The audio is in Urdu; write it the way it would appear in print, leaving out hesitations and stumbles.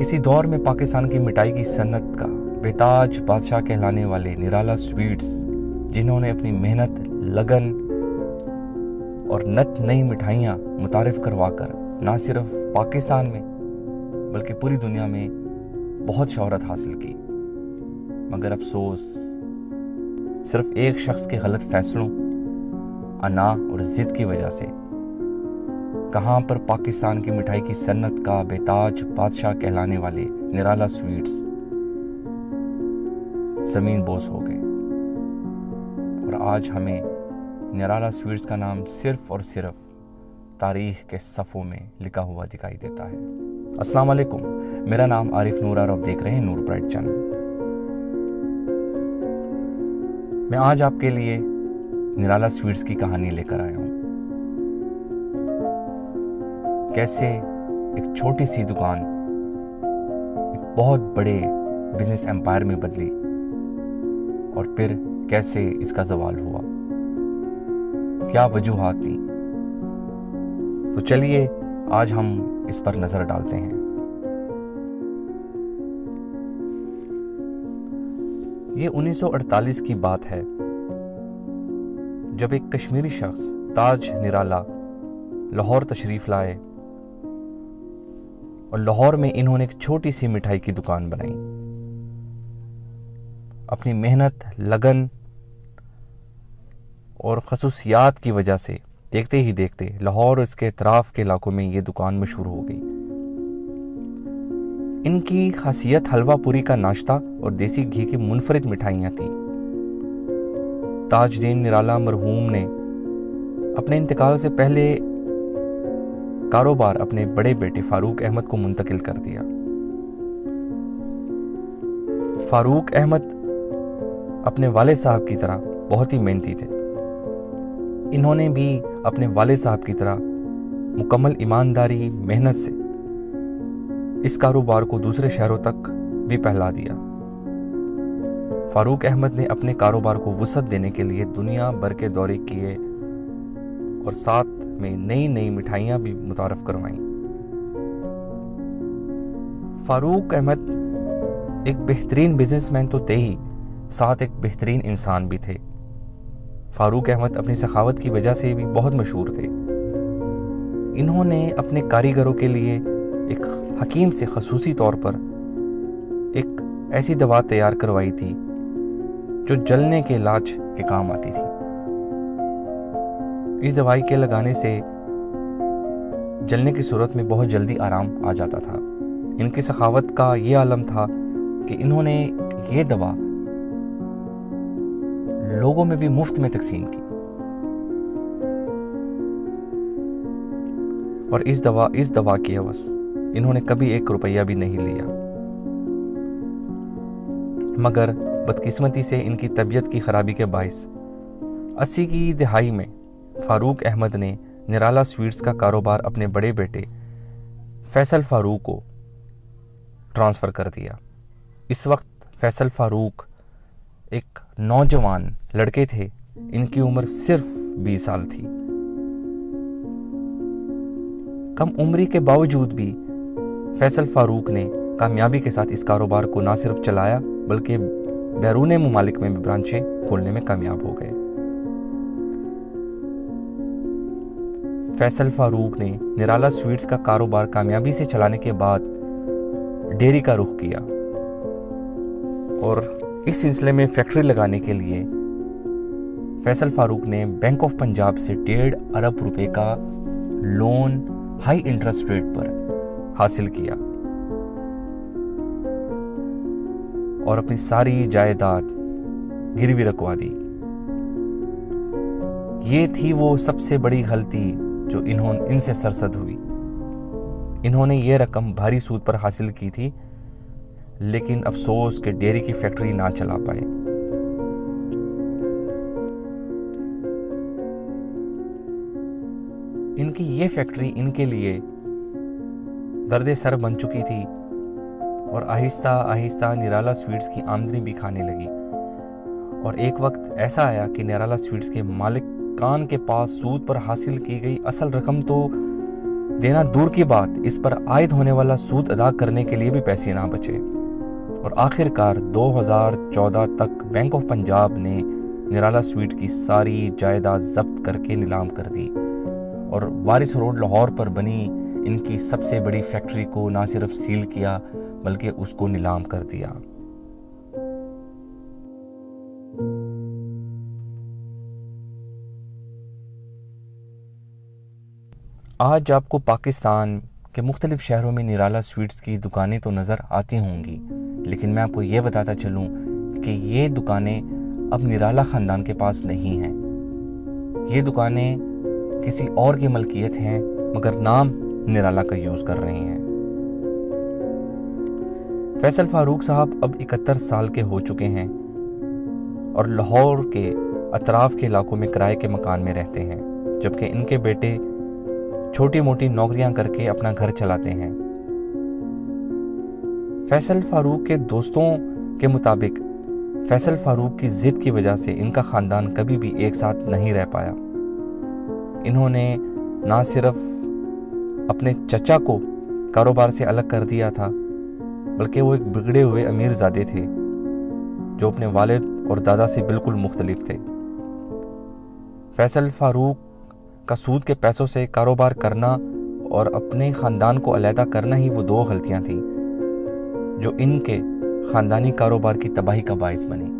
کسی دور میں پاکستان کی مٹھائی کی صنعت کا بےتاج بادشاہ کہلانے والے نرالا سویٹس، جنہوں نے اپنی محنت، لگن اور نئی مٹھائیاں متعارف کروا کر نہ صرف پاکستان میں بلکہ پوری دنیا میں بہت شہرت حاصل کی، مگر افسوس صرف ایک شخص کے غلط فیصلوں، انا اور ضد کی وجہ سے کہاں پر پاکستان کی مٹھائی کی صنعت کا بےتاج بادشاہ کہلانے والے نرالا سویٹس زمین بوس ہو گئے، اور آج ہمیں نرالا سویٹس کا نام صرف اور صرف تاریخ کے صفحوں میں لکھا ہوا دکھائی دیتا ہے۔ السلام علیکم، میرا نام عارف نور اور آپ دیکھ رہے ہیں نور برائٹ چینل۔ میں آج آپ کے لیے نرالا سویٹس کی کہانی لے کر آیا ہوں، کیسے ایک چھوٹی سی دکان ایک بہت بڑے بزنس ایمپائر میں بدلی اور پھر کیسے اس کا زوال ہوا، کیا وجوہات تھیں۔ تو چلیے آج ہم اس پر نظر ڈالتے ہیں۔ یہ 1948 کی بات ہے، جب ایک کشمیری شخص تاج نرالا لاہور تشریف لائے اور لاہور میں انہوں نے ایک چھوٹی سی مٹھائی کی دکان بنائی۔ اپنی محنت، لگن اور خصوصیات کی وجہ سے دیکھتے ہی دیکھتے لاہور اور اس کے اطراف کے علاقوں میں یہ دکان مشہور ہو گئی۔ ان کی خاصیت حلوہ پوری کا ناشتہ اور دیسی گھی کی منفرد مٹھائیاں تھیں۔ تاجدین نرالا مرحوم نے اپنے انتقال سے پہلے کاروبار اپنے بڑے بیٹے فاروق احمد کو منتقل کر دیا۔ فاروق احمد اپنے والد صاحب کی طرح بہت ہی محنتی تھے۔ انہوں نے بھی اپنے والد صاحب کی طرح مکمل ایمانداری، محنت سے اس کاروبار کو دوسرے شہروں تک بھی پھیلا دیا۔ فاروق احمد نے اپنے کاروبار کو وسعت دینے کے لیے دنیا بھر کے دورے کیے اور ساتھ میں نئی مٹھائیاں بھی متعارف کروائیں۔ فاروق احمد ایک بہترین بزنس مین تو تھے ہی، ساتھ ایک بہترین انسان بھی تھے۔ فاروق احمد اپنی سخاوت کی وجہ سے بھی بہت مشہور تھے۔ انہوں نے اپنے کاریگروں کے لیے ایک حکیم سے خصوصی طور پر ایک ایسی دوا تیار کروائی تھی جو جلنے کے علاج کے کام آتی تھی۔ اس دوائی کے لگانے سے جلنے کی صورت میں بہت جلدی آرام آ جاتا تھا۔ ان کی سخاوت کا یہ عالم تھا کہ انہوں نے یہ دوا لوگوں میں بھی مفت میں تقسیم کی، اور اس دوا کی عوض انہوں نے کبھی 1 روپیہ بھی نہیں لیا۔ مگر بدقسمتی سے ان کی طبیعت کی خرابی کے باعث 80 کی دہائی میں فاروق احمد نے نرالا سویٹس کا کاروبار اپنے بڑے بیٹے فیصل فاروق کو ٹرانسفر کر دیا۔ اس وقت فیصل فاروق ایک نوجوان لڑکے تھے، ان کی عمر صرف 20 سال تھی۔ کم عمری کے باوجود بھی فیصل فاروق نے کامیابی کے ساتھ اس کاروبار کو نہ صرف چلایا بلکہ بیرون ممالک میں بھی برانچیں کھولنے میں کامیاب ہو گئے۔ فیصل فاروق نے نرالا سویٹس کا کاروبار کامیابی سے چلانے کے بعد ڈیری کا رخ کیا، اور اس سلسلے میں فیکٹری لگانے کے لیے فیصل فاروق نے بینک آف پنجاب سے 1.5 ارب روپے کا لون ہائی انٹرسٹ ریٹ پر حاصل کیا اور اپنی ساری جائیداد گروی رکھوا دی۔ یہ تھی وہ سب سے بڑی غلطی جو ان سے سرزد ہوئی۔ انہوں نے یہ رقم بھاری سود پر حاصل کی تھی، لیکن افسوس کہ ڈیری کی فیکٹری نہ چلا پائے۔ ان کی یہ فیکٹری ان کے لیے درد سر بن چکی تھی، اور آہستہ آہستہ نرالا سویٹس کی آمدنی بھی کھانے لگی۔ اور ایک وقت ایسا آیا کہ نرالا سویٹس کے مالکان کے پاس سود پر حاصل کی گئی اصل رقم تو دینا دور کی بات، اس پر عائد ہونے والا سود ادا کرنے کے لیے بھی پیسے نہ بچے، اور آخر کار 2014 تک بینک آف پنجاب نے نرالا سویٹ کی ساری جائیداد ضبط کر کے نیلام کر دی، اور وارث روڈ لاہور پر بنی ان کی سب سے بڑی فیکٹری کو نہ صرف سیل کیا بلکہ اس کو نیلام کر دیا۔ آج آپ کو پاکستان کے مختلف شہروں میں نرالا سویٹس کی دکانیں تو نظر آتی ہوں گی، لیکن میں آپ کو یہ بتاتا چلوں کہ یہ دکانیں اب نرالا خاندان کے پاس نہیں ہیں۔ یہ دکانیں کسی اور کی ملکیت ہیں، مگر نام نرالا کا یوز کر رہے ہیں۔ فیصل فاروق صاحب اب 71 سال کے ہو چکے ہیں اور لاہور کے اطراف کے علاقوں میں کرائے کے مکان میں رہتے ہیں، جبکہ ان کے بیٹے چھوٹی موٹی نوکریاں کر کے اپنا گھر چلاتے ہیں۔ فیصل فاروق کے دوستوں کے مطابق فیصل فاروق کی ضد کی وجہ سے ان کا خاندان کبھی بھی ایک ساتھ نہیں رہ پایا۔ انہوں نے نہ صرف اپنے چچا کو کاروبار سے الگ کر دیا تھا، بلکہ وہ ایک بگڑے ہوئے امیر زادے تھے جو اپنے والد اور دادا سے بالکل مختلف تھے۔ فیصل فاروق کا سود کے پیسوں سے کاروبار کرنا اور اپنے خاندان کو علیحدہ کرنا ہی وہ 2 غلطیاں تھیں جو ان کے خاندانی کاروبار کی تباہی کا باعث بنی۔